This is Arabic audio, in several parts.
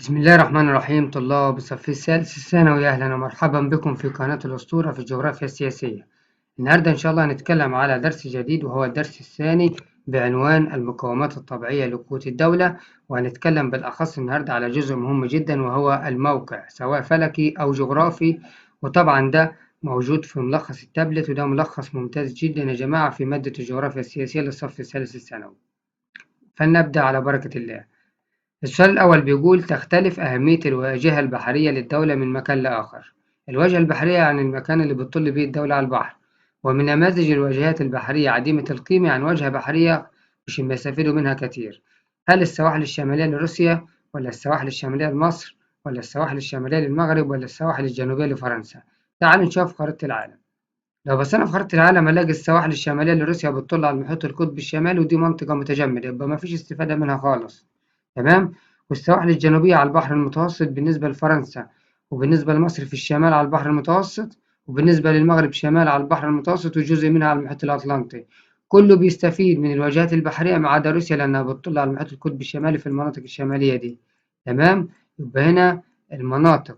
بسم الله الرحمن الرحيم. طلاب الصف الثالث الثانوي، أهلا ومرحبا بكم في قناة الأسطورة في الجغرافيا السياسية. النهاردة إن شاء الله هنتكلم على درس جديد وهو الدرس الثاني بعنوان المقومات الطبيعية لقوة الدولة، وهنتكلم بالأخص النهاردة على جزء مهم جدا وهو الموقع، سواء فلكي أو جغرافي. وطبعا ده موجود في ملخص التابلت، وده ملخص ممتاز جدا يا جماعة في مادة الجغرافيا السياسية للصف الثالث الثانوي. فلنبدأ على بركة الله. السؤال الأول بيقول: تختلف أهمية الواجهة البحرية للدولة من مكان لآخر. الواجهة البحرية يعني المكان اللي بتطل به الدولة على البحر، ومن نماذج الواجهات البحرية عديمة القيمة يعني واجهة بحرية مش بيستفيدوا منها كتير. هل السواحل الشمالية لروسيا، ولا السواحل الشمالية لمصر، ولا السواحل الشمالية للمغرب، ولا السواحل الجنوبية لفرنسا؟ تعالوا نشوف خريطة العالم. لو بصينا في خريطة العالم هنلاقي السواحل الشمالية لروسيا بتطل على المحيط القطبي الشمالي، ودي منطقة متجمدة يبقى مفيش استفادة منها خالص. تمام. والسواحل الجنوبية على البحر المتوسط بالنسبة لفرنسا، وبالنسبة لمصر في الشمال على البحر المتوسط، وبالنسبة للمغرب شمال على البحر المتوسط وجزء منها على المحيط الأطلنطي. كله بيستفيد من الواجهات البحرية ما عدا روسيا لأنها بتطل على المحيط القطبي الشمالي في المناطق الشمالية دي. تمام. يبقى هنا المناطق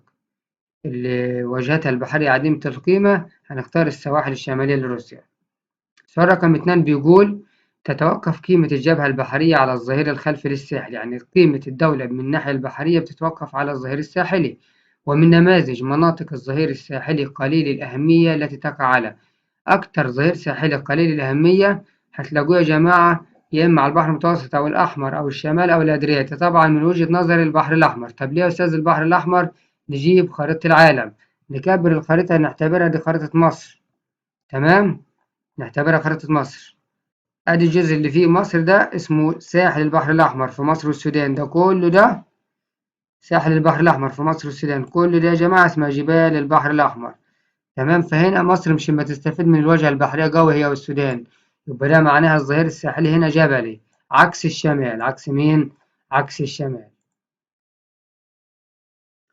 اللي واجهتها البحرية عديمة القيمة هنختار السواحل الشمالية لروسيا. السؤال رقم 2 بيقول: تتوقف قيمة الجبهة البحرية على الظهير الخلفي للساحل، يعني قيمة الدولة من الناحية البحرية بتتوقف على الظهير الساحلي. ومن نماذج مناطق الظهير الساحلي قليل الأهمية التي تقع على أكتر ظهير ساحلي قليل الأهمية هتلاقوه يا جماعة يا إما على البحر المتوسط أو الأحمر أو الشمال أو الأدرياتي. طبعا من وجهة نظري البحر الأحمر. طب ليه يا أستاذ البحر الأحمر؟ نجيب خريطة العالم، نكبر الخريطة نعتبرها دي خريطة مصر. تمام؟ نعتبرها خريطة مصر. أدي الجزء اللي فيه مصر ده اسمه ساحل البحر الأحمر في مصر والسودان، ده كله ده ساحل البحر الأحمر في مصر والسودان، كل ده يا جماعة اسمها جبال البحر الأحمر. تمام. فهنا مصر مش ما تستفيد من الواجهة البحرية قوي هي والسودان، يبقى ده معناها الظهير الساحلي هنا جبلي عكس الشمال. عكس مين؟ عكس الشمال.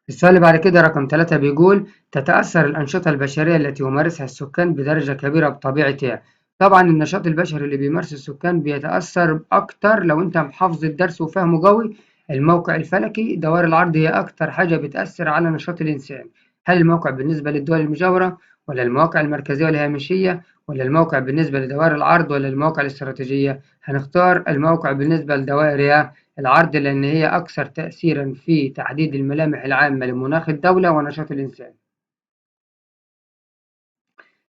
السؤال اللي بعد كده رقم 3 بيقول: تتأثر الأنشطة البشرية التي يمارسها السكان بدرجة كبيرة بطبيعتها. طبعا النشاط البشري اللي بيمارسه السكان بيتأثر أكتر لو أنت محافظ الدرس وفاهمه قوي. الموقع الفلكي دوار العرض هي أكتر حاجة بتأثر على نشاط الإنسان. هل الموقع بالنسبة للدول المجاورة، ولا المواقع المركزية والهامشية، ولا الموقع بالنسبة لدوائر العرض، ولا المواقع الاستراتيجية؟ هنختار الموقع بالنسبة لدوائر العرض لأن هي أكثر تأثيرا في تحديد الملامح العامة لمناخ الدولة ونشاط الإنسان.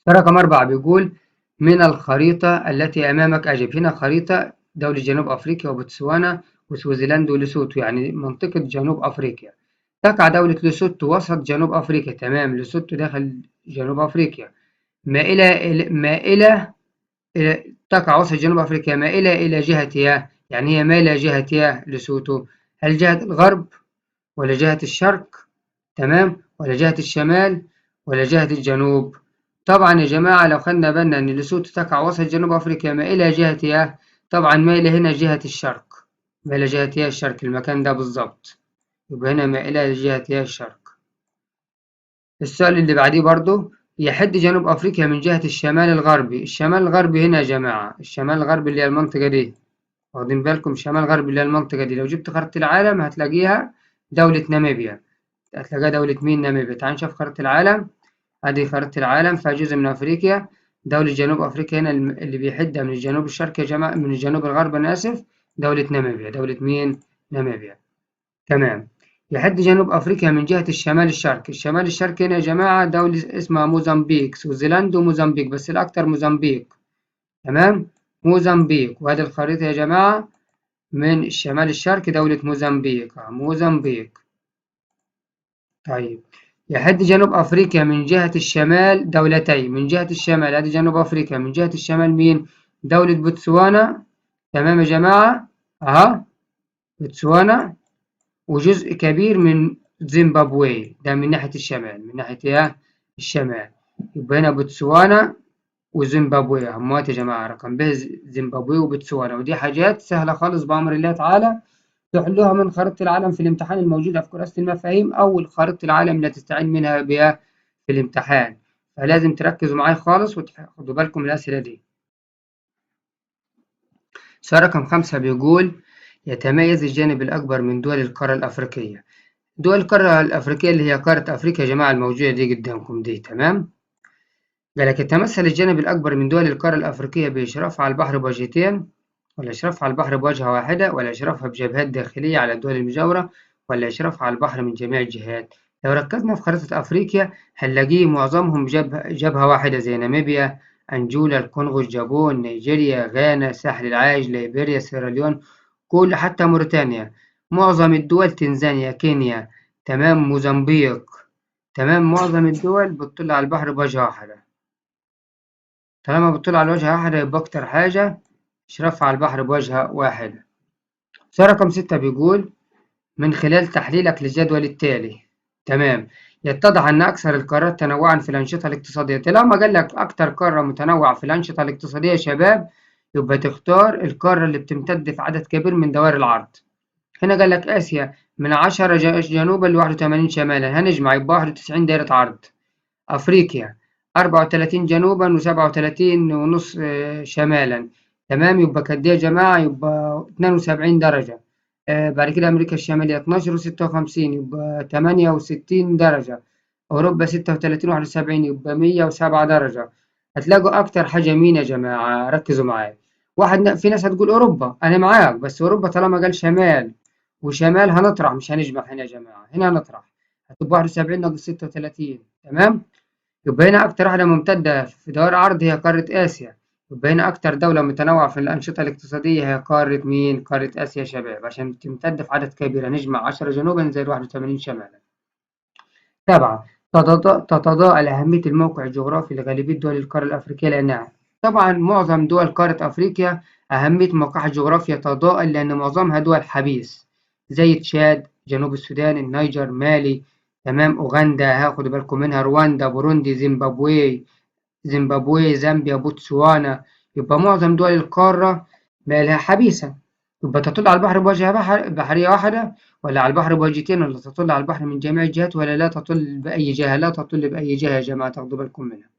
رقم 4 بيقول: من الخريطة التي أمامك أجب. هنا خريطة دولة جنوب أفريقيا وبوتسوانا وسويسرلاند ولوسوتو، يعني منطقة جنوب أفريقيا. تقع دولة لوسوتو وسط جنوب أفريقيا. تمام. لوسوتو داخل جنوب أفريقيا. مائلة تقع وسط جنوب أفريقيا، مائلة إلى جهتها، يعني هي مائلة جهتها لوسوتو. هل جهة الغرب، ولا جهة الشرق؟ تمام. ولا جهة الشمال، ولا جهة الجنوب؟ طبعا يا جماعة لو خدنا بالنا إن لسوتو تقع وسط جنوب أفريقيا مائلة جهتها، طبعا مائلة هنا جهة الشرق. مائلة جهتها الشرق المكان ده بالظبط، يبقى هنا مائلة جهتها الشرق. السؤال اللي بعديه برضو: يحد جنوب أفريقيا من جهة الشمال الغربي. الشمال الغربي هنا يا جماعة، الشمال الغربي اللي هي المنطقة دي، واخدين بالكم؟ شمال غربي اللي هي المنطقة دي لو جبت خريطة العالم هتلاقيها دولة ناميبيا. هتلاقيها دولة مين؟ ناميبيا. تعال نشوف خريطة العالم. ادي خريطة العالم فيها جزء من افريقيا. دولة جنوب افريقيا هنا اللي بيحدها من الجنوب الشرقي يا جماعة، من الجنوب الغربي انا اسف، دولة ناميبيا. دولة مين؟ ناميبيا. تمام. يحد جنوب افريقيا من جهة الشمال الشرقي. الشمال الشرقي هنا يا جماعة دولة اسمها موزمبيق، سويسرلاند وموزمبيق، بس الاكثر موزمبيق. تمام. موزمبيق. وهذه الخريطة يا جماعة من الشمال الشرقي دولة موزمبيق. موزمبيق. طيب. يحد جنوب أفريقيا من جهة الشمال دولتين. من جهة الشمال أدي جنوب أفريقيا، من جهة الشمال مين؟ دولة بوتسوانا. تمام يا جماعة. أها، بوتسوانا. وجزء كبير من زيمبابوي، ده من ناحية الشمال، من ناحية إيه؟ الشمال. يبقى هنا بوتسوانا وزيمبابوي همات يا جماعة. رقم ب زيمبابوي وبوتسوانا، ودي حاجات سهلة خالص بأمر الله تعالى تحلوها من خريطة العالم في الامتحان الموجودة في كراسة المفاهيم أو خريطة العالم اللي تستعين منها بها في الامتحان. فلازم تركزوا معايا خالص وتاخدوا بالكم من الأسئلة دي. سؤال رقم 5 بيقول: يتميز الجانب الأكبر من دول القارة الأفريقية. دول القارة الأفريقية اللي هي قارة أفريقيا يا جماعة الموجودة دي قدامكم دي، تمام؟ قالك يتمثل الجانب الأكبر من دول القارة الأفريقية بإشرافها على البحر بوجهتين، ولا إشرافها على البحر بوجهة واحدة، ولا إشرافها بجبهات داخلية على الدول المجاورة، ولا إشرافها على البحر من جميع الجهات. لو ركزنا في خريطة أفريقيا هنلاقيه معظمهم جبهة واحدة زي ناميبيا، أنجولا، الكونغو، الجابون، نيجيريا، غانا، ساحل العاج، ليبيريا، سيراليون، كل حتى موريتانيا. معظم الدول تنزانيا، كينيا، تمام، موزمبيق، تمام، معظم الدول بتطل على البحر بوجهة واحدة. طالما بتطل على وجهة واحدة يبقى أكتر حاجة إشرافها على البحر بوجهة واحدة. سؤال رقم 6 بيقول: من خلال تحليلك للجدول التالي، تمام، يتضح أن أكثر القارات تنوعًا في الأنشطة الاقتصادية. طالما قال لك أكتر قارة متنوعة في الأنشطة الاقتصادية يا شباب، يبقى تختار القارة اللي بتمتد في عدد كبير من دوائر العرض. هنا قال لك آسيا من 10 جنوبًا ل81 شمالًا، هنجمع يبقى 91 دايرة عرض. أفريقيا 34 جنوبًا و37.5 شمالًا، تمام، يبقى قد إيه يا جماعة؟ يبقى 72 درجة. بعد كده أمريكا الشمالية 12 و56 يبقى 68 درجة. أوروبا 36 و71 يبقى 107 درجة. هتلاقوا أكتر حاجة مين يا جماعة؟ ركزوا معايا. في ناس هتقول أوروبا، أنا معاك، بس أوروبا طالما قال شمال وشمال هنطرح مش هنجمع هنا يا جماعة، هنا هنطرح هتبقى 71 ناقص 36، تمام؟ يبقى هنا أكتر واحدة ممتدة في دوائر عرض هي قارة آسيا. يبقى هنا أكتر دولة متنوعة في الأنشطة الاقتصادية هي قارة مين؟ قارة آسيا يا شباب، عشان تمتد في عدد كبير هنجمع 10 جنوبا زائد 81 شمالا. 7. تتضاءل أهمية الموقع الجغرافي لغالبية دول القارة الأفريقية لأنها طبعا معظم دول قارة أفريقيا أهمية موقعها الجغرافي يتضاءل لأن معظمها دول حبيس زي تشاد، جنوب السودان، النيجر، مالي، تمام، أوغندا، هاخدوا بالكم منها، رواندا، بوروندي، زيمبابوي، زامبيا، بوتسوانا. يبقى معظم دول القارة مالها حبيسة. يبقى تطل على البحر بوجهة بحرية واحدة، ولا على البحر بوجهتين، ولا تطل على البحر من جميع الجهات، ولا لا تطل بأي جهة؟ لا تطل بأي جهة يا جماعة، تاخدوا بالكم منها.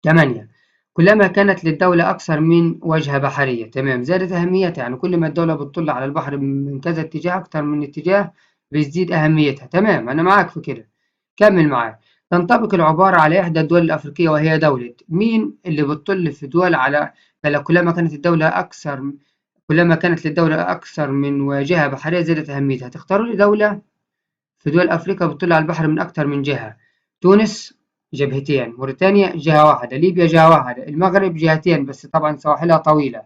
8. كلما كانت للدولة أكثر من وجهة بحرية، تمام، زادت أهميتها. يعني كل ما الدولة بتطل على البحر من كذا اتجاه، أكثر من اتجاه، بيزيد أهميتها. تمام، أنا معاك في كده. كمل معايا. تنطبق العبارة على إحدى الدول الأفريقية وهي دولة مين اللي بتطل في دول على كلما كانت للدولة أكثر من واجهة بحرية زادت أهميتها. تختاروا لي دولة في دول أفريقيا بتطل على البحر من أكثر من جهة. تونس جبهتين، موريتانيا جهة واحدة، ليبيا جهة واحدة، المغرب جهتين بس طبعا سواحلها طويلة.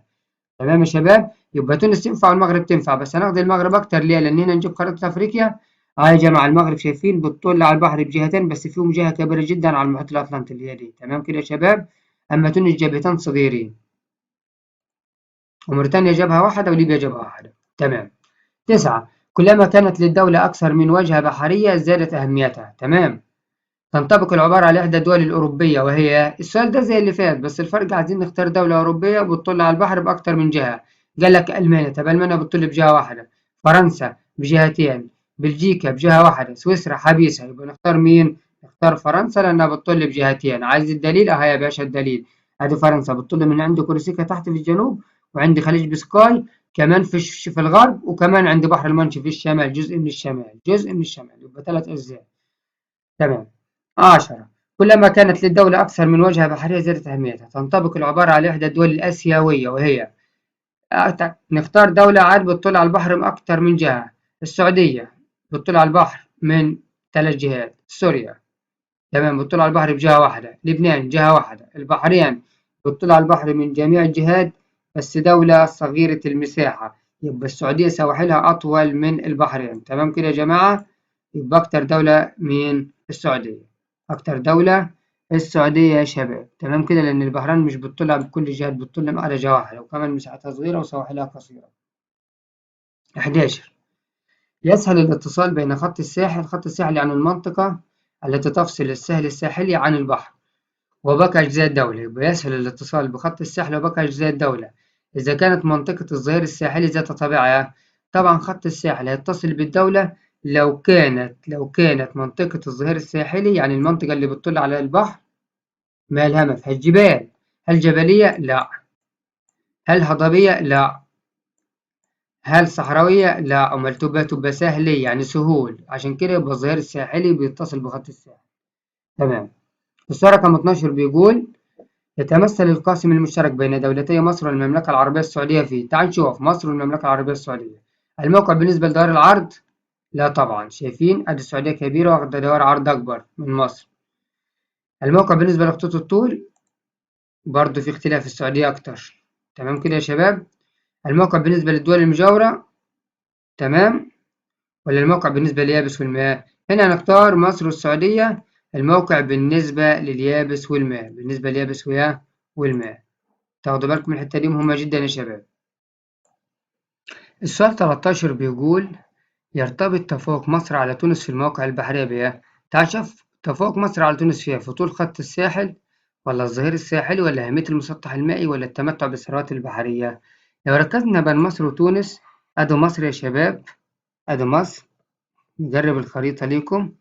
تمام يا شباب، يبقى تونس تنفع والمغرب تنفع، بس هناخد المغرب أكتر ليه؟ لأن هنا نجيب خريطة أفريقيا. يا جماعة المغرب شايفين بتطل على البحر بجهتين بس فيهم جهة كبيرة جدا على المحيط الأطلنطي اللي هي دي، تمام كده يا شباب. أما تونس جبهتين صغيرين، وموريتانيا جبهة واحدة، وليبيا جبهة واحدة، تمام. 9. كلما كانت للدولة أكثر من وجهة بحرية زادت أهميتها، تمام. تنطبق العبارة على إحدى الدول الأوروبية وهي السؤال ده زي اللي فات، بس الفرق عايزين نختار دولة أوروبية بتطل على البحر بأكتر من جهة. قال لك ألمانيا، طب ألمانيا بتطل بجهة واحدة، فرنسا بجهتين، بلجيكا بجهة واحدة، سويسرا حبيسة. يبقى نختار مين؟ نختار فرنسا لأنها بتطل بجهتين. عايز الدليل؟ أهي يا باشا الدليل. أدي فرنسا بتطل من عند كورسيكا تحت في الجنوب، وعند خليج بسكاي كمان في الغرب، وكمان عند بحر المانش في الشمال، جزء من الشمال، جزء من الشمال، يبقى 3 أجزاء، تمام. 10. كلما كانت للدولة أكثر من وجهة بحرية زادت أهميتها. تنطبق العبارة على إحدى الدول الآسيوية وهي نختار دولة عاد بتطل على البحر من أكثر من جهة. السعودية بتطل على البحر من 3 جهات. سوريا، تمام، بتطل على البحر بجهة واحدة. لبنان جهة واحدة. البحرين بتطل على البحر من جميع الجهات بس دولة صغيرة المساحة. يبقى السعودية سواحلها أطول من البحرين، تمام كده يا جماعة. يبقى أكتر دولة مين؟ السعودية. أكتر دولة السعودية يا شباب، تمام كده، لأن البحرين مش بتطلع بكل الجهات، بتطل على جهة واحدة، وكمان مساحتها صغيرة وسواحلها قصيرة. 11. يسهل الاتصال بين خط الساحل. خط الساحل يعني المنطقة التي تفصل السهل الساحلي عن البحر وباقي أجزاء الدولة. يبقى يسهل الاتصال بخط الساحل وباقي أجزاء الدولة إذا كانت منطقة الظهير الساحلي ذات طبيعة. طبعا خط الساحل هيتصل بالدولة لو كانت منطقة الظهير الساحلي، يعني المنطقة اللي بتطل على البحر، مالها ما فيهاش جبال. هل جبلية؟ لا. هل هضبية؟ لا. هل صحراوية؟ لا، أمال تبقى سهلية يعني سهول، عشان كده يبقى الظهير الساحلي بيتصل بخط الساحل. تمام. السؤال رقم 12 بيقول: يتمثل القاسم المشترك بين دولتي مصر والمملكة العربية السعودية فيه. تعال نشوف مصر والمملكة العربية السعودية. الموقع بالنسبة لدوائر العرض؟ لا طبعا، شايفين أدي السعودية كبيرة واخدة دوائر عرض أكبر من مصر. الموقع بالنسبة لخطوط الطول؟ برضه في اختلاف، السعودية أكتر. تمام كده يا شباب. الموقع بالنسبة للدول المجاورة؟ تمام. ولا الموقع بالنسبة لليابس والماء؟ هنا هنختار مصر والسعودية. الموقع بالنسبة لليابس والماء، بالنسبة لليابس والماء. تاخدوا بالكم من الحتة دي مهمة جدا يا شباب. السؤال 13 بيقول: يرتبط تفوق مصر على تونس في المواقع البحرية بإيه؟ تعال شوف تفوق مصر على تونس فيها: في طول خط الساحل، ولا الظهير الساحلي، ولا أهمية المسطح المائي، ولا التمتع بالثروات البحرية؟ لو ركزنا بين مصر وتونس، أدي مصر يا شباب، أدي مصر. نجرب الخريطة ليكم.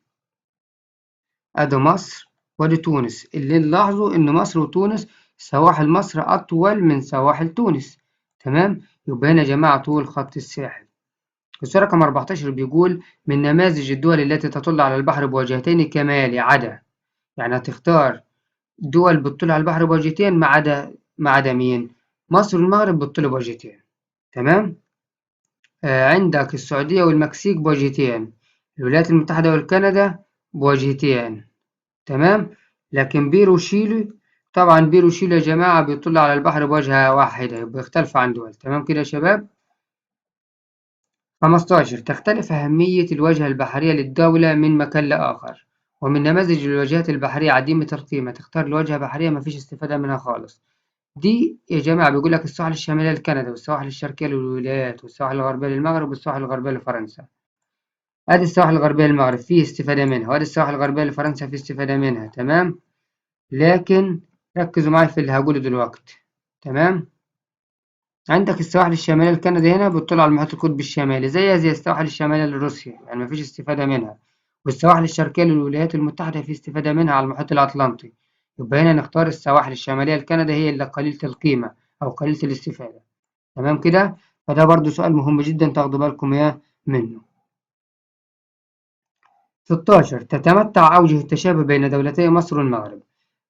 أدي مصر وأدي تونس. اللي نلاحظوا إن مصر وتونس سواحل مصر أطول من سواحل تونس. تمام؟ يبقى هنا يا جماعة طول خط الساحل. السؤال رقم 14 بيقول: من نماذج الدول التي تطل على البحر بوجهتين كما عدا. يعني هتختار دول بتطل على البحر بوجهتين ما عدا مين؟ مصر والمغرب بتطل بوجهتين. تمام؟ عندك السعودية والمكسيك بوجهتين، الولايات المتحدة والكندا بوجهتين. تمام. لكن بيرو وشيلي، طبعا بيرو وشيلي يا جماعة بيطل على البحر بوجهة واحدة، يبقى يختلف عن دول. تمام كده يا شباب. 15 تختلف أهمية الواجهة البحرية للدولة من مكان لآخر. ومن نماذج الواجهات البحرية عديمة القيمة، تختار الواجهة بحرية مفيش استفادة منها خالص. دي يا جماعة بيقول لك الساحل الشمالي لكندا، والسواحل الشرقية للولايات، والسواحل الغربية للمغرب، والسواحل الغربية لفرنسا. ادي السواحل الغربية للمغرب فيه استفادة منها، وادي السواحل الغربية لفرنسا فيه استفادة منها. تمام. لكن ركزوا معايا في اللي هقوله دلوقتي. تمام. عندك السواحل الشمالية لكندا هنا بتطل على المحيط القطبي الشمالي، زي السواحل الشمالية لروسيا، يعني مفيش استفادة منها. والسواحل الشرقية للولايات المتحدة في استفادة منها على المحيط الأطلنطي. يبقى هنا نختار السواحل الشمالية لكندا، هي اللي قليلة القيمة أو قليلة الاستفادة. تمام كده. فده برضو سؤال مهم جدا تاخدوا بالكم إياه منه. 16 تتمتع أوجه التشابه بين دولتي مصر والمغرب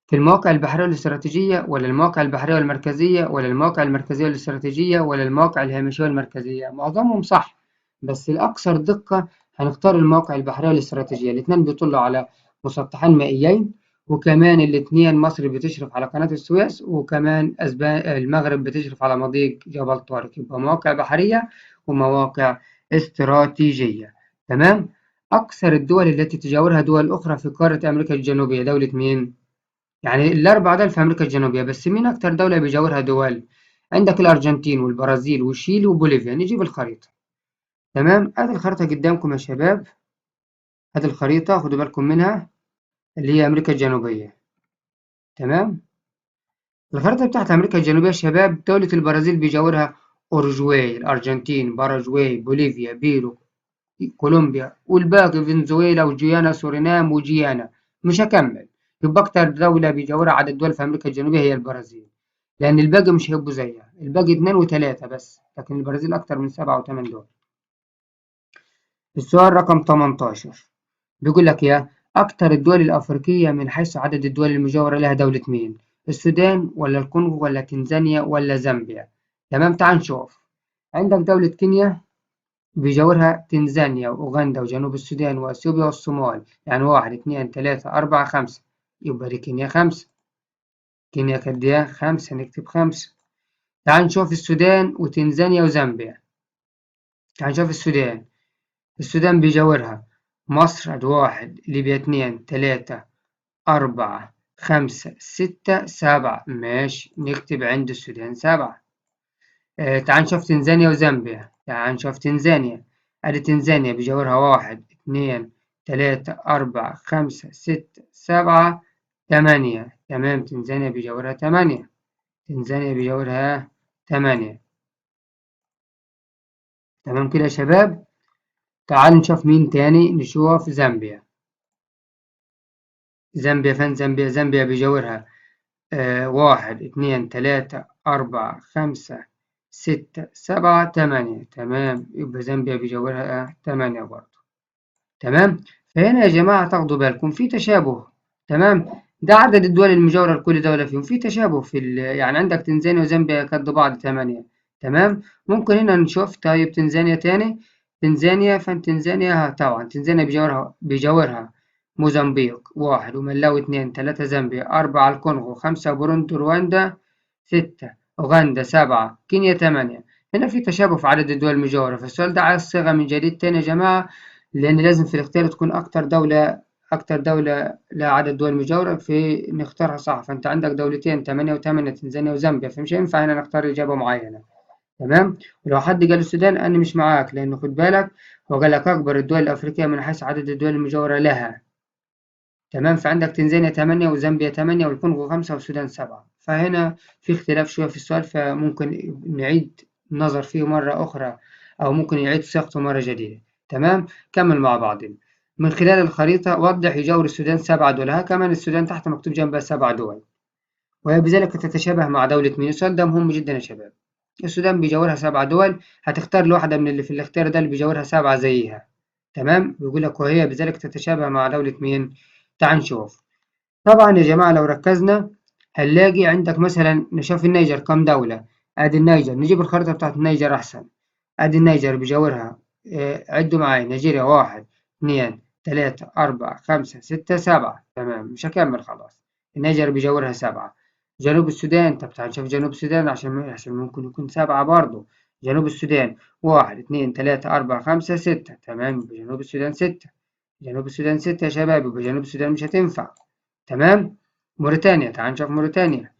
في المواقع البحرية والاستراتيجية، ولا المواقع البحرية والمركزية، ولا المواقع المركزية والاستراتيجية، ولا المواقع الهامشية والمركزية؟ معظمهم صح، بس الأكثر دقة هنختار المواقع البحرية والاستراتيجية. الاتنين بيطلوا على مسطحين مائيين، وكمان الاتنين مصر بتشرف على قناة السويس، وكمان المغرب بتشرف على مضيق جبل طارق. يبقى مواقع بحرية ومواقع استراتيجية. تمام. أكثر الدول التي تجاورها دول أخرى في قارة أمريكا الجنوبية دولة مين؟ يعني الأربع دول في أمريكا الجنوبية، بس مين أكتر دولة بيجاورها دول؟ عندك الأرجنتين والبرازيل وشيلي وبوليفيا. نجيب الخريطة. تمام. أدي الخريطة قدامكم يا شباب. أدي الخريطة خدوا بالكم منها، اللي هي أمريكا الجنوبية. تمام. الخريطة بتاعت أمريكا الجنوبية يا شباب، دولة البرازيل بيجاورها أوروجواي، الأرجنتين، باراجواي، بوليفيا، بيرو، كولومبيا، والباقي فنزويلا وجيانا سورينام وجيانا. مش هكمل. يبقى أكتر دولة بيجاورها عدد دول في أمريكا الجنوبية هي البرازيل، لأن الباقي مش هيبقوا زيها، الباقي 2 و3 بس، لكن البرازيل أكتر من 7 و8 دول. السؤال رقم 18 بيقول لك يا أكتر الدول الأفريقية من حيث عدد الدول المجاورة لها دولة مين؟ السودان، ولا الكونغو، ولا تنزانيا، ولا زامبيا؟ تمام. تعال نشوف. عندك دولة كينيا بيجاورها تنزانيا وأوغندا وجنوب السودان وأثيوبيا والصومال، يعني 1 2 3 4 5. يبقى دي كينيا 5. كينيا قد إيه؟ 5، نكتب 5. تعال نشوف السودان وتنزانيا وزامبيا. تعال نشوف السودان. السودان بيجاورها مصر أدي 1، ليبيا 2 3 4 5 6 7. ماشي، نكتب عند السودان 7. تعال نشوف تنزانيا وزامبيا. تعال نشوف تنزانيا. أدي تنزانيا بيجاورها 1 2 3 4 5 6 7 8. تمام. تنزانيا بيجاورها 8. تنزانيا بيجاورها 8. تمام كده يا شباب. تعال نشوف مين تاني. نشوف زامبيا. زامبيا فين؟ زامبيا بيجاورها 1 2 3 4 5 6 7 8. تمام، يبقى زامبيا بيجاورها 8 برضه. تمام. فهنا يا جماعة تاخدوا بالكم في تشابه. تمام. ده عدد الدول المجاورة لكل دولة فيهم في تشابه يعني عندك تنزانيا وزامبيا قد بعض 8. تمام. ممكن هنا نشوف طيب تنزانيا تاني. تنزانيا طبعا تنزانيا بيجاورها موزمبيق 1 وملاوي 2 3 زامبيا 4 الكونغو 5 بوروندي رواندا 6 أوغندا 7 كينيا 8. هنا في تشابه في عدد الدول المجاورة. فالسؤال ده عايز صيغة من جديد تاني يا جماعة، لأن لازم في الاختيار تكون أكتر دولة لها عدد دول مجاورة في نختارها صح. فأنت عندك دولتين 8 و8 تنزانيا وزامبيا، فمش هينفع هنا نختار إجابة معينة. تمام. ولو حد قال السودان أنا مش معاك، لأنه خد بالك هو قال لك أكبر الدول الأفريقية من حيث عدد الدول المجاورة لها. تمام. فعندك تنزانيا 8 وزامبيا 8 والكونغو 5 والسودان 7. فهنا في اختلاف شوية في السؤال، فممكن نعيد النظر فيه مرة أخرى، أو ممكن يعيد صياغته مرة جديدة. تمام. كمل مع بعضنا. من خلال الخريطة وضح يجاور السودان 7 دول. ها كمان السودان تحت مكتوب جنبها 7 دول، وهي بذلك تتشابه مع دولة مين؟ السؤال ده مهم جدا يا شباب. السودان بيجاورها 7 دول، هتختار له واحدة من اللي في الاختيار ده اللي بيجاورها 7 زيها. تمام. بيقول لك وهي بذلك تتشابه مع دولة مين؟ تعال نشوف. طبعا يا جماعة لو ركزنا هنلاقي عندك مثلا نشوف النيجر كم دولة. ادي النيجر، نجيب الخريطة بتاعت النيجر احسن. ادي النيجر بجاورها عدوا معايا: نيجيريا 1 2 3 4 5 6 7. تمام، مش هكمل خلاص. النيجر بجاورها 7. جنوب السودان، طب تعال نشوف جنوب السودان عشان ممكن يكون 7 برضه. جنوب السودان 1 2 3 4 5 6. تمام، يبقى جنوب السودان 6. جنوب السودان 6 يا شباب، يبقى جنوب السودان مش هتنفع. تمام. موريتانيا، تعال نشوف موريتانيا.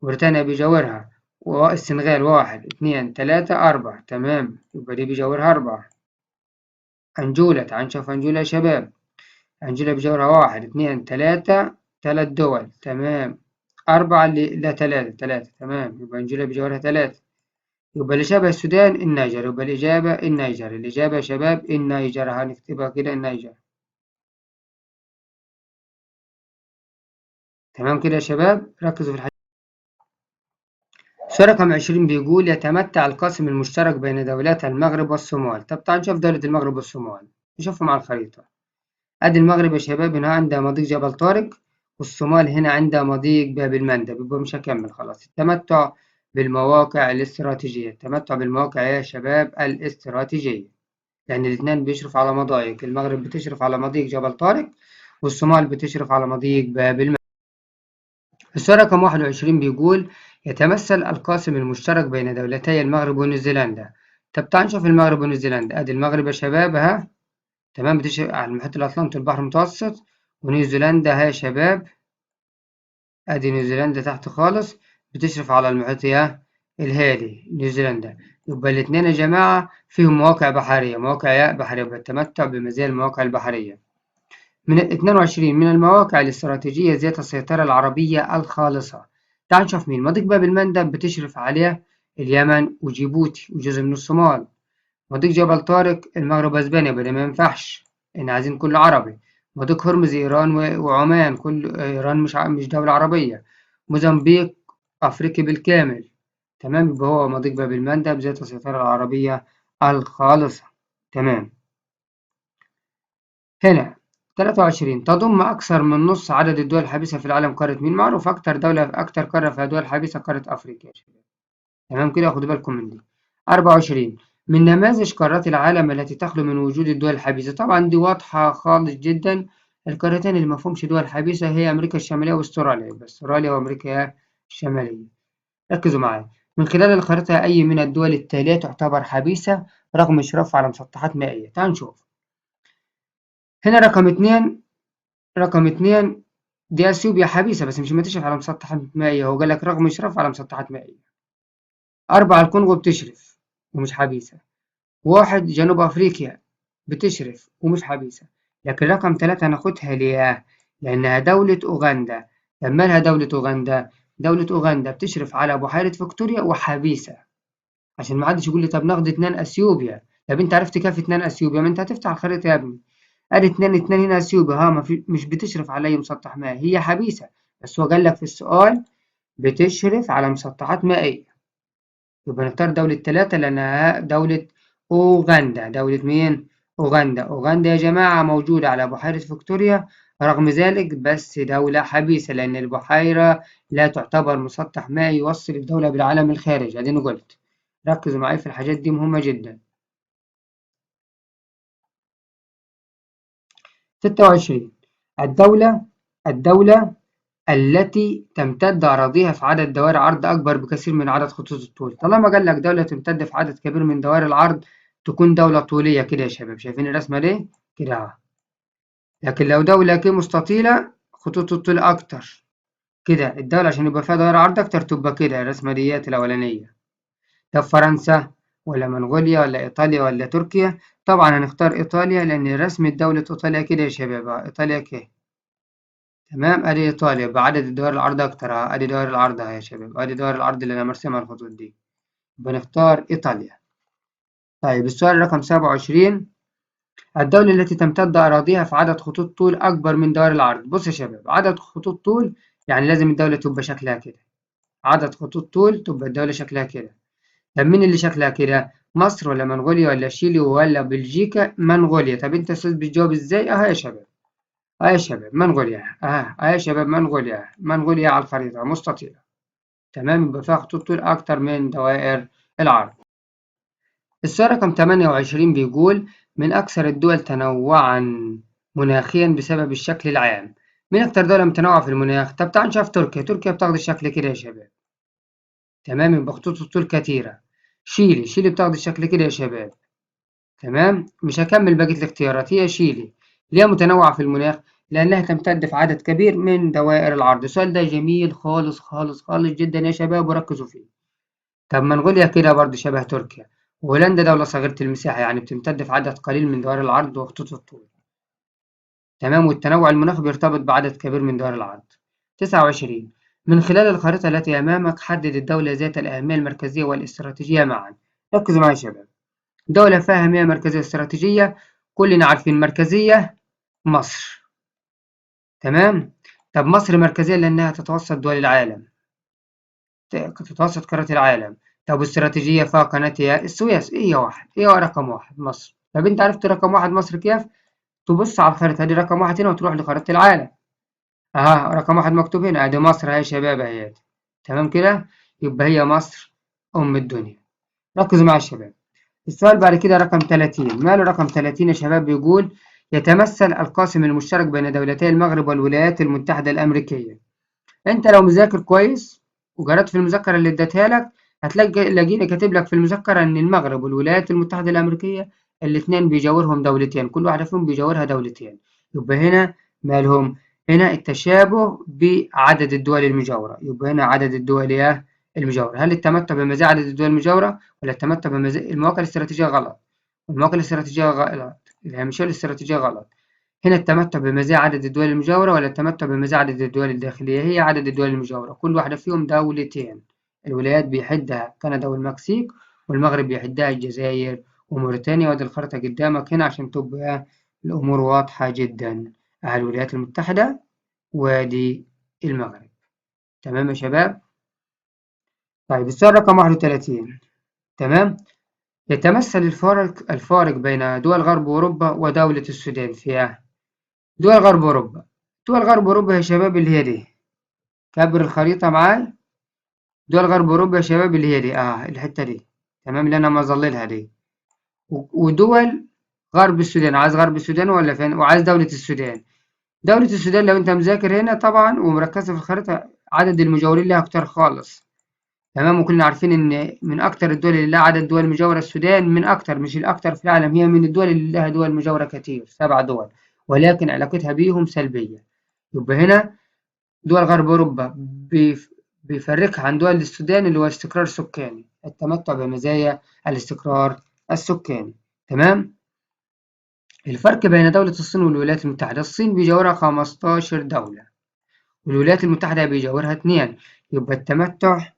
موريتانيا بيجاورها والسنغال 1 2 3 4. تمام، يبقى دي بيجاورها 4. أنجولا، تعال نشوف أنجولا يا شباب. أنجولا بيجاورها 1 2 3. 3 دول. تمام. 4 لا 3. تمام، يبقى أنجولا بيجاورها 3. يبقى اللي شبه السودان النيجر. يبقى الإجابة النيجر. الإجابة يا شباب النيجر. هنكتبها كده النيجر. تمام كده يا شباب، ركزوا في الحاجة. السؤال رقم 20 بيقول يتمتع القاسم المشترك بين دولتا المغرب والصومال. طب تعال نشوف دولة المغرب والصومال، نشوفهم على الخريطة. أدي المغرب يا شباب هنا عندها مضيق جبل طارق، والصومال هنا عندها مضيق باب المندب. يبقى مش هكمل خلاص. التمتع بالمواقع الاستراتيجية. التمتع بالمواقع يا شباب الاستراتيجية، لأن الاتنين بيشرف على مضايق. المغرب بتشرف على مضيق جبل طارق، والصومال بتشرف على مضيق باب المندب. السؤال رقم 21 بيقول يتمثل القاسم المشترك بين دولتي المغرب ونيوزيلندا. طب تعال نشوف المغرب ونيوزيلندا. ادي المغرب يا شباب ها. تمام، بتشرف على المحيط الأطلنطي والبحر المتوسط. ونيوزيلندا ها يا شباب، ادي نيوزيلندا تحت خالص، بتشرف على المحيط الهادي نيوزيلندا. يبقى الاتنين يا جماعة فيهم مواقع بحرية، مواقع بحرية بالتمتع بمزايا المواقع البحرية. من 22 من المواقع الاستراتيجية ذات السيطرة العربية الخالصة. تعال نشوف مين. مضيق باب المندب بتشرف عليه اليمن وجيبوتي وجزء من الصومال. مضيق جبل طارق المغرب واسبانيا، بدل ما ينفعش ان عايزين كله عربي. مضيق هرمز ايران وعمان، كل ايران مش دولة عربية. موزمبيق افريقي بالكامل. تمام، يبقى هو مضيق باب المندب ذات السيطرة العربية الخالصة. تمام. هنا 23 تضم أكثر من نص عدد الدول الحبيسة في العالم قارة مين؟ معروف أكتر قارة فيها دول حبيسة قارة أفريقيا. تمام كده، خدوا بالكم من دي. 24 من نماذج قارات العالم التي تخلو من وجود الدول الحبيسة. طبعا دي واضحة خالص جدا. القارتين اللي مفهومش دول حبيسة هي أمريكا الشمالية وأستراليا، بس أستراليا وأمريكا الشمالية. ركزوا معايا. من خلال الخريطة أي من الدول التالية تعتبر حبيسة رغم إشرافها على مسطحات مائية؟ تعال نشوف. هنا رقم اتنين دي أثيوبيا حبيسة بس مش بتشرف على مسطحات مائية. هو قال لك رغم إشراف على مسطحات مائية. 4 الكونغو بتشرف ومش حبيسة. 1 جنوب أفريقيا بتشرف ومش حبيسة. لكن رقم 3 هناخدها ليه؟ لأنها دولة أوغندا. لما لها دولة أوغندا؟ دولة أوغندا بتشرف على بحيرة فيكتوريا وحبيسة. عشان ما حدش يقول لي طب ناخد 2 أثيوبيا. طب أنت عرفت كيف 2 أثيوبيا؟ ما أنت هتفتح الخريطة يا ابني. ادي 2 هنا اثيوبيا ها مش بتشرف على اي مسطح مائي، هي حبيسة. بس هو قال لك في السؤال بتشرف على مسطحات مائية. يبقى نختار دولة 3 لأنها دولة أوغندا. دولة مين؟ أوغندا. أوغندا يا جماعة موجودة على بحيرة فيكتوريا، رغم ذلك بس دولة حبيسة لأن البحيرة لا تعتبر مسطح مائي يوصل الدولة بالعالم الخارجي. أديني قلت ركزوا معي في الحاجات دي مهمة جدا. 26. الدولة التي تمتد أراضيها في عدد دوائر عرض أكبر بكثير من عدد خطوط الطول. طالما قال لك دولة تمتد في عدد كبير من دوائر العرض تكون دولة طولية كده يا شباب. شايفين الرسمة دي؟ كده أهو. لكن لو دولة كده مستطيلة خطوط الطول أكتر كده. الدولة عشان يبقى فيها دوائر عرض أكتر تبقى كده الرسمة ديت الأولانية. طب فرنسا ولا منغوليا ولا إيطاليا ولا تركيا؟ طبعا هنختار إيطاليا لأن رسمة دولة إيطاليا كده يا شباب. إيطاليا كده. تمام. ادي ايطاليا بعدد الدوائر العرض اكتر اهي. ادي دوائر العرض اهي يا شباب. ادي دوائر العرض اللي انا مرسمها الخطوط دي. بنختار ايطاليا. طيب السؤال رقم 27. الدولة التي تمتد أراضيها في عدد خطوط طول أكبر من دوائر العرض. بص يا شباب، عدد خطوط طول يعني لازم الدولة تبقى شكلها كده. عدد خطوط طول تبقى الدولة شكلها كده. طب مين اللي شكلها كده؟ مصر ولا منغوليا ولا شيلي ولا بلجيكا؟ منغوليا. طب انت استاذ بتجاوب ازاي؟ اهو يا شباب. اهي يا شباب منغوليا. اهي يا شباب منغوليا. منغوليا على الخريطة مستطيلة. تمام. يبقى فيها خطوط طول أكتر من دوائر العرض. السؤال رقم 28 بيقول: من أكثر الدول تنوعًا مناخيًا بسبب الشكل العام. مين أكتر دولة متنوعة في المناخ؟ طب تعال نشوف تركيا. تركيا بتاخد الشكل كده يا شباب. تمام. يبقى خطوط الطول كتيرة. شيلي بتاخد الشكل كده يا شباب. تمام. مش هكمل بقية الاختيارات. هي شيلي. ليه متنوعة في المناخ؟ لأنها تمتد في عدد كبير من دوائر العرض. السؤال ده جميل خالص خالص خالص جدا يا شباب وركزوا فيه. طب منغوليا كده برضه شبه تركيا. وهولندا دولة صغيرة المساحة يعني بتمتد في عدد قليل من دوائر العرض وخطوط الطول. تمام. والتنوع المناخي بيرتبط بعدد كبير من دوائر العرض. 29. من خلال الخريطة التي أمامك حدد الدولة ذات الأهمية المركزية والاستراتيجية معا. ركزوا معايا يا شباب. دولة فيها أهمية مركزية واستراتيجية. كلنا عارفين مركزية مصر. تمام. طب مصر مركزية لأنها تتوسط دول العالم. تتوسط قارة العالم. طب واستراتيجية فيها قناة السويس. إيه يا واحد؟ إيه هو رقم واحد؟ مصر. طب أنت عرفت رقم واحد مصر كيف؟ تبص على الخريطة دي رقم واحد هنا وتروح لخريطة العالم. رقم واحد مكتوب هنا. أدي مصر أهي يا شباب أهي. تمام كده؟ يبقى هي مصر أم الدنيا. ركزوا معايا يا شباب. السؤال بعد كده رقم 30. ماله رقم 30 يا شباب؟ بيقول: يتمثل القاسم المشترك بين دولتي المغرب والولايات المتحدة الأمريكية. انت لو مذاكر كويس وقرأت في المذكرة اللي اديتها لك هتلاقي لاقيني كاتب لك في المذكرة ان المغرب والولايات المتحدة الامريكية الاثنين بيجاورهم دولتين، كل واحدة فيهم بيجاورها دولتين. يبقى هنا مالهم؟ هنا التشابه بعدد الدول المجاورة. يبقى هنا عدد الدول المجاورة. هل التمتع بمزايا عدد الدول المجاورة ولا التمتع بمزايا المواقع الاستراتيجية؟ غلط. المواقع الاستراتيجية غلط. الهامشية الاستراتيجية غلط. هنا التمتع بمزايا عدد الدول المجاورة ولا التمتع بمزايا عدد الدول الداخلية؟ هي عدد الدول المجاورة. كل واحدة فيهم دولتين. الولايات بيحدها كندا والمكسيك، والمغرب بيحدها الجزائر وموريتانيا. وادي الخريطة قدامك هنا عشان تبقى الأمور واضحة جدا. الولايات المتحدة وادي المغرب. تمام يا شباب؟ طيب السؤال رقم 31. تمام. يتمثل الفارق بين دول غرب أوروبا ودولة السودان فيها. دول غرب أوروبا. دول غرب أوروبا يا شباب اللي هي دي. كبر الخريطة معاي. دول غرب أوروبا يا شباب اللي هي دي. الحتة دي. تمام. اللي أنا مظللها دي. ودول غرب السودان. عايز غرب السودان ولا فين؟ وعايز دولة السودان. دولة السودان لو أنت مذاكر هنا طبعا ومركز في الخريطة عدد المجاورين لها أكتر خالص. تمام. وكلنا عارفين إن من أكتر الدول اللي لها عدد دول مجاورة السودان. من أكتر، مش الأكتر في العالم، هي من الدول اللي لها دول مجاورة كتير، 7 دول، ولكن علاقتها بيهم سلبية. يبقى هنا دول غرب أوروبا بيفرقها عن دول السودان اللي هو الاستقرار السكاني، التمتع بمزايا الاستقرار السكاني. تمام. الفرق بين دولة الصين والولايات المتحدة: الصين بيجاورها 15 دولة والولايات المتحدة بيجاورها 2. يبقى التمتع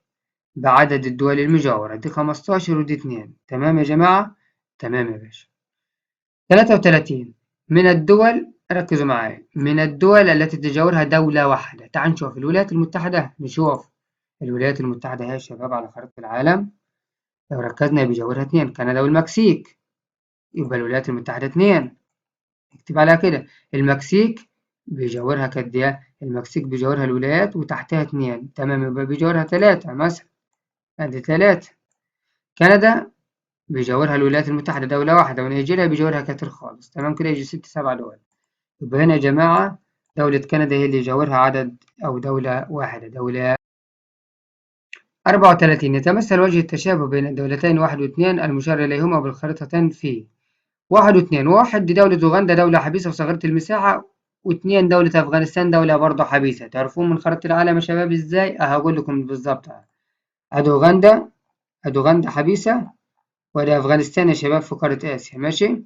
بعدد الدول المجاورة دي 15 ودي 2. تمام يا جماعة؟ تمام يا باشا. 33. من الدول، ركزوا معايا، من الدول التي تجاورها دولة واحدة. تعال نشوف الولايات المتحدة. نشوف الولايات المتحدة هي يا شباب على خريطة العالم. لو ركزنا بيجاورها 2. كندا والمكسيك، يبقى الولايات المتحدة 2. نكتب عليها كده. المكسيك بيجاورها قد إيه؟ المكسيك بيجاورها الولايات وتحتها 2. تمام، يبقى بيجاورها 3 مثلا. أدي 3. كندا بيجاورها الولايات المتحدة دولة واحدة، ونيجيريا بيجاورها كتير خالص. تمام كده، يجي 6 7 دول. يبقى هنا يا جماعة دولة كندا هي اللي يجاورها عدد أو دولة واحدة. دولة 34. يتمثل وجه التشابه بين الدولتين 1 و2 المشار إليهما بالخريطتين في 1 و2. 1 دي دولة أوغندا، دولة حبيسة وصغيرة المساحة، و2 دولة أفغانستان، دولة برضه حبيسة. تعرفون من خريطة العالم يا شباب إزاي؟ هقول لكم بالظبط. أدي أوغندا، أدي أوغندا حبيسة، وأدي أفغانستان يا شباب في قارة آسيا. ماشي؟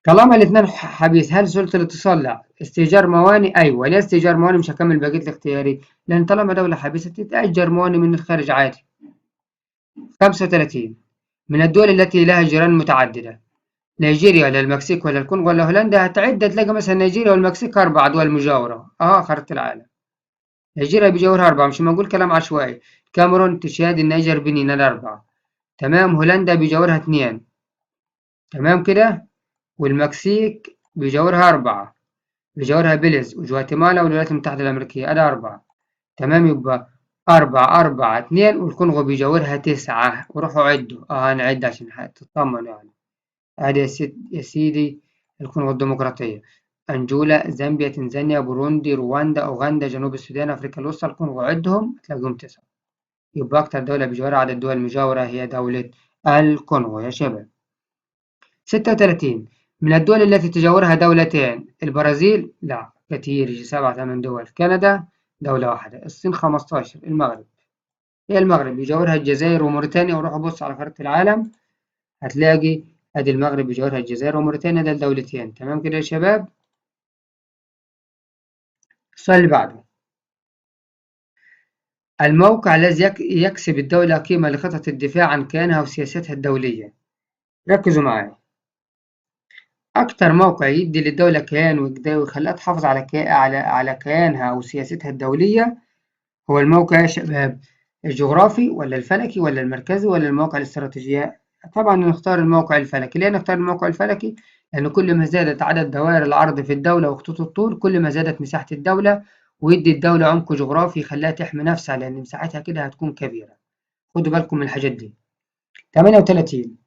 طالما الاثنين حبيس، هل سلطة الاتصال؟ لا. استئجار موانئ؟ أيوه. ليه استئجار موانئ؟ مش هكمل بقية الاختياري، لأن طالما دولة حبيسة تتأجر موانئ من الخارج عادي. 35. من الدول التي لها جيران متعددة، نيجيريا ولا المكسيك ولا الكونغو ولا هولندا؟ هتعد تلاقي مثلا نيجيريا والمكسيك 4 دول مجاورة. خريطة العالم. نيجيريا بيجاورها 4، مش بنقول كلام عشوائي. كاميرون، تشاد، النيجر، بنين، الأربعة. تمام. هولندا بيجاورها 2. تمام كده. والمكسيك بيجاورها 4. بيجاورها بيلز وجواتيمالا والولايات المتحدة الأمريكية. أدا 4. تمام، يبقى 4 4 2. والكونغو بيجاورها 9. وروحوا عدوا. هنعد عشان تطمنوا يعني. أدي يا سيدي الكونغو الديمقراطية، أنجولا، زامبيا، تنزانيا، بوروندي، رواندا، أوغندا، جنوب السودان، أفريقيا الوسطى. الكونغو عدهم تلاقيهم 9. يبقى أكتر دولة بجوارها عدد الدول المجاورة هي دولة الكونغو يا شباب. 36. من الدول التي تجاورها دولتين، البرازيل؟ لا، كتير، يجي 7 8 دول. كندا دولة واحدة. الصين 15. المغرب؟ هي المغرب بيجاورها الجزائر وموريتانيا. وروح بص على خريطة العالم هتلاقي ادي المغرب بيجاورها الجزائر وموريتانيا، ده الدولتين. تمام كده يا شباب. السؤال اللي بعده، الموقع الذي يكسب الدولة قيمة لخطط الدفاع عن كيانها وسياستها الدولية. ركزوا معايا. أكتر موقع يدي للدولة كيان ويخليها تحافظ على كيانها وسياستها الدولية هو الموقع يا شباب الجغرافي ولا الفلكي ولا المركزي ولا الموقع الاستراتيجية؟ طبعا نختار الموقع الفلكي. ليه نختار الموقع الفلكي؟ لأن كل ما زادت عدد دوائر العرض في الدولة وخطوط الطول كل ما زادت مساحة الدولة، ويدي الدولة عمق جغرافي يخليها تحمي نفسها لأن مساحتها كده هتكون كبيرة. خدوا بالكم من الحاجات دي. 38.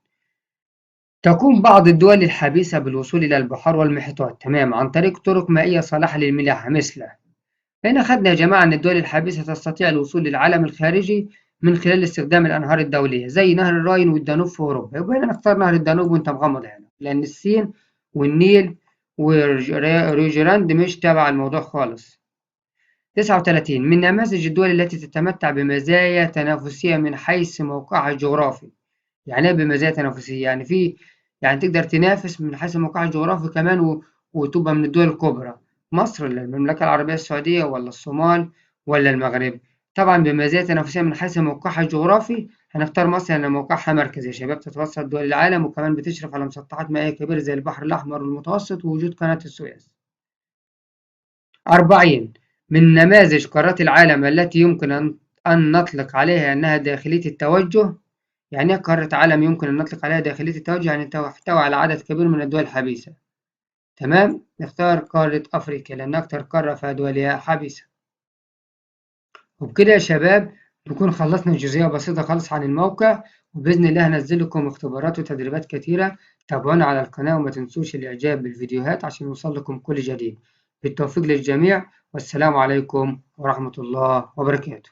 تقوم بعض الدول الحبيسة بالوصول إلى البحار والمحيطات، تمام، عن طريق طرق مائية صالحة للملاحة مثل. هنا خدنا يا جماعة إن الدول الحبيسة تستطيع الوصول للعالم الخارجي من خلال استخدام الأنهار الدولية زي نهر الراين والدانوب في أوروبا. يبقى هنا نختار نهر الدانوب وأنت مغمض هنا، لأن السين والنيل وريجراند مش تبع الموضوع خالص. 39. من نماذج الدول التي تتمتع بمزايا تنافسية من حيث موقعها الجغرافي. يعني إيه بمزايا تنافسية؟ يعني تقدر تنافس من حيث موقعها الجغرافي كمان وتبقى من الدول الكبرى. مصر ولا المملكة العربية السعودية ولا الصومال ولا المغرب؟ طبعا بمزايا تنافسية من حيث موقعها الجغرافي هنختار مصر لأن موقعها مركزي يا شباب، تتوسط دول العالم وكمان بتشرف على مسطحات مائية كبيرة زي البحر الأحمر والمتوسط ووجود قناة السويس. 40. من نماذج قارات العالم التي يمكن أن نطلق عليها أنها داخلية التوجه. يعني إيه قارة عالم يمكن أن نطلق عليها داخلية التوجه؟ يعني تحتوي على عدد كبير من الدول الحبيسة. تمام، نختار قارة أفريقيا لأن أكتر قارة فيها دول حبيسة. وبكده يا شباب نكون خلصنا جزئية بسيطة خالص عن الموقع، وبإذن الله هنزل لكم اختبارات وتدريبات كتيرة. تابعونا على القناة وما تنسوش الإعجاب بالفيديوهات عشان يوصل لكم كل جديد. بالتوفيق للجميع، والسلام عليكم ورحمة الله وبركاته.